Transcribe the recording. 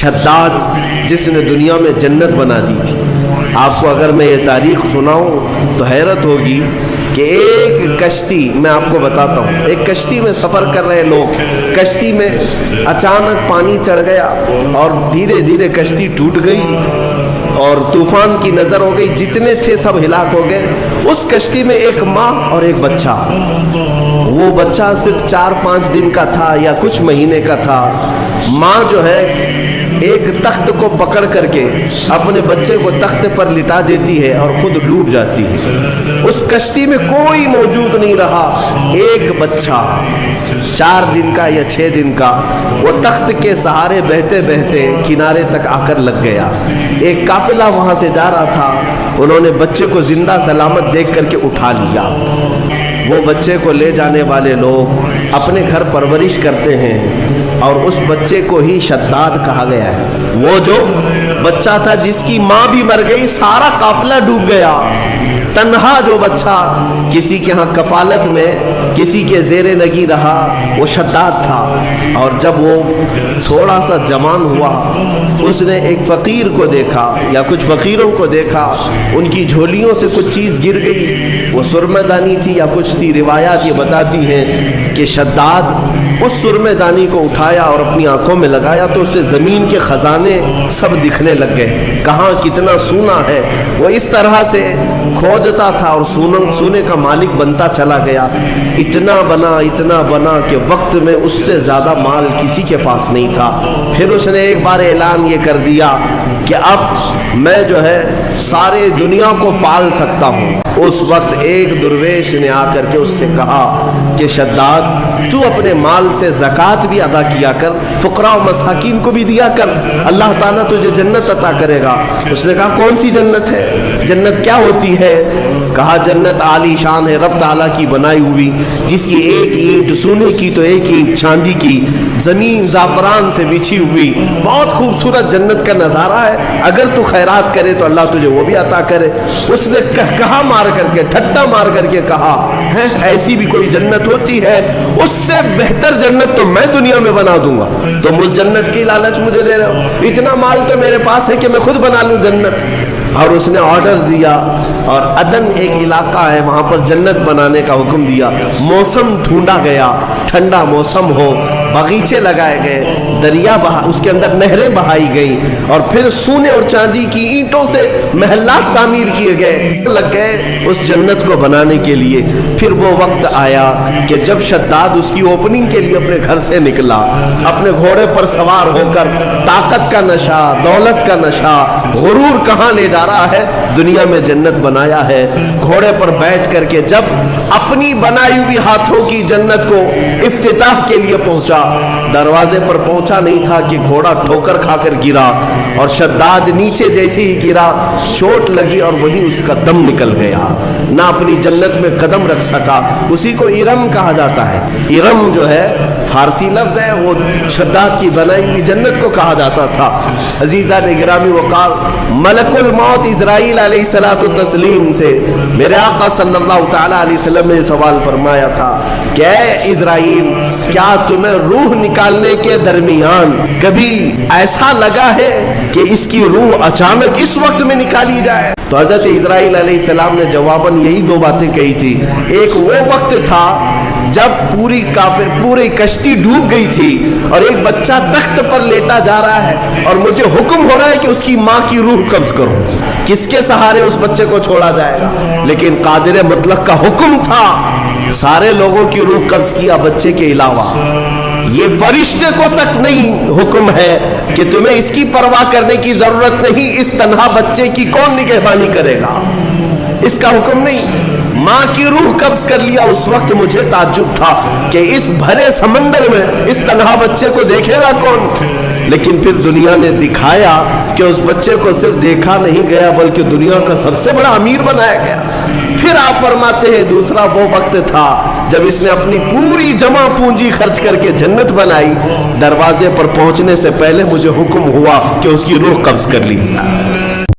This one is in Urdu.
شداد جس نے دنیا میں جنت بنا دی تھی. آپ کو اگر میں یہ تاریخ سناؤں تو حیرت ہوگی کہ ایک کشتی، میں آپ کو بتاتا ہوں، ایک کشتی میں سفر کر رہے لوگ، کشتی میں اچانک پانی چڑھ گیا اور دھیرے دھیرے کشتی ٹوٹ گئی اور طوفان کی نظر ہو گئی، جتنے تھے سب ہلاک ہو گئے. اس کشتی میں ایک ماں اور ایک بچہ. وہ بچہ صرف 4-5 دن کا تھا یا کچھ مہینے کا تھا. ماں جو ہے ایک تخت کو پکڑ کر کے اپنے بچے کو تخت پر لٹا دیتی ہے اور خود ڈوب جاتی ہے. اس کشتی میں کوئی موجود نہیں رہا. ایک بچہ 4 دن کا یا 6 دن کا وہ تخت کے سہارے بہتے بہتے کنارے تک آ کر لگ گیا. ایک قافلہ وہاں سے جا رہا تھا، انہوں نے بچے کو زندہ سلامت دیکھ کر کے اٹھا لیا. وہ بچے کو لے جانے والے لوگ اپنے گھر پرورش کرتے ہیں اور اس بچے کو ہی شداد کہا گیا ہے. وہ جو بچہ تھا جس کی ماں بھی مر گئی، سارا قافلہ ڈوب گیا، تنہا جو بچہ کسی کے ہاں کفالت میں کسی کے زیر نگی رہا وہ شداد تھا. اور جب وہ تھوڑا سا جوان ہوا اس نے ایک فقیر کو دیکھا یا کچھ فقیروں کو دیکھا، ان کی جھولیوں سے کچھ چیز گر گئی، وہ سرمہ دانی تھی یا کچھ تھی. روایات یہ بتاتی ہیں کہ شداد اس سرمہ دانی کو اٹھایا اور اپنی آنکھوں میں لگایا تو اسے زمین کے خزانے سب دکھنے لگ گئے، کہاں کتنا سونا ہے. وہ اس طرح سے کھودتا تھا اور سونے کا مالک بنتا چلا گیا. اتنا بنا کہ وقت میں اس سے زیادہ مال کسی کے پاس نہیں تھا. پھر اس نے ایک بار اعلان یہ کر دیا کہ اب میں جو ہے سارے دنیا کو پال سکتا ہوں. اس وقت ایک درویش نے آ کر کے اس سے کہا کہ شداد تو اپنے مال سے زکوٰۃ بھی ادا کیا کر، فقراء و مساکین کو بھی دیا کر، اللہ تعالیٰ تجھے جنت عطا کرے گا. اس نے کہا کون سی جنت ہے؟ جنت کیا ہوتی ہے؟ کہا جنت عالی شان ہے، رب تعالیٰ کی بنائی ہوئی، جس کی ایک اینٹ سونے کی تو ایک اینٹ چاندی کی، زمین زعفران سے بچھی ہوئی، بہت خوبصورت جنت کا نظارہ ہے. اگر تو خیرات کرے تو اللہ تجھے وہ بھی عطا کرے. اس نے کہا مار کر کے، ٹھٹا مار کر کے کہا ہے ایسی بھی کوئی جنت ہوتی ہے؟ اس سے بہتر جنت تو میں دنیا میں بنا دوں گا. تم اس جنت کی لالچ مجھے دے رہے ہو؟ اتنا مال تو میرے پاس ہے کہ میں خود بنا لوں جنت. اور اس نے آرڈر دیا اور عدن ایک علاقہ ہے وہاں پر جنت بنانے کا حکم دیا. موسم ڈھونڈا گیا، ٹھنڈا موسم ہو، باغیچے لگائے گئے، دریا اس کے اندر نہریں بہائی گئیں اور پھر سونے اور چاندی کی اینٹوں سے محلات تعمیر کیے گئے، لگ گئے اس جنت کو بنانے کے لیے. پھر وہ وقت آیا کہ جب شداد اس کی اوپننگ کے لیے اپنے گھر سے نکلا، اپنے گھوڑے پر سوار ہو کر، طاقت کا نشہ، دولت کا نشہ، غرور کہاں لے جا رہا ہے؟ دنیا میں جنت بنایا ہے. گھوڑے پر بیٹھ کر کے جب اپنی بنائی ہوئی ہاتھوں کی جنت کو افتتاح کے لیے پہنچا، دروازے پر پہنچا نہیں تھا کہ گھوڑا ٹھوکر کھا کر گرا اور شداد نیچے جیسے ہی گرا چوٹ لگی اور وہیں اس کا دم نکل گیا، نہ اپنی جنت میں قدم رکھ سکا. اسی کو ارم کہا جاتا ہے. ارم جو ہے فارسی لفظ ہے، وہ شداد کی بنائی ہوئی جنت کو کہا جاتا تھا. عزیزان گرامی وقار، ملک الموت اسرائیل علیہ الصلوۃ والتسلیم سے میرے آقا صلی اللہ تعالیٰ علیہ وسلم نے سوال فرمایا تھا کہ اے اسرائیل، کیا تمہیں روح نکالنے کے درمیان کبھی ایسا لگا ہے کہ اس کی روح اچانک اس وقت میں نکالی جائے؟ تو حضرت اسرائیل علیہ السلام نے جواباً یہی 2 باتیں کہی تھی. ایک وہ وقت تھا جب پوری کشتی ڈوب گئی تھی اور ایک بچہ تخت پر لیٹا جا رہا ہے اور مجھے حکم ہو رہا ہے کہ اس کی ماں کی روح قبض کرو. کس کے سہارے اس بچے کو چھوڑا جائے گا؟ لیکن قادر مطلق کا حکم تھا، سارے لوگوں کی روح قبض کیا بچے کے علاوہ. یہ فرشتے کو تک نہیں حکم ہے کہ تمہیں اس کی پرواہ کرنے کی ضرورت نہیں، اس تنہا بچے کی کون نگہبانی کرے گا، اس کا حکم نہیں. ماں کی روح قبض کر لیا. اس وقت مجھے تعجب تھا کہ اس بھرے سمندر میں اس تنہا بچے کو دیکھے گا کون؟ لیکن پھر دنیا نے دکھایا کہ اس بچے کو صرف دیکھا نہیں گیا بلکہ دنیا کا سب سے بڑا امیر بنایا گیا. پھر آپ فرماتے ہیں دوسرا وہ وقت تھا جب اس نے اپنی پوری جمع پونجی خرچ کر کے جنت بنائی. دروازے پر پہنچنے سے پہلے مجھے حکم ہوا کہ اس کی روح قبض کر لی جائے.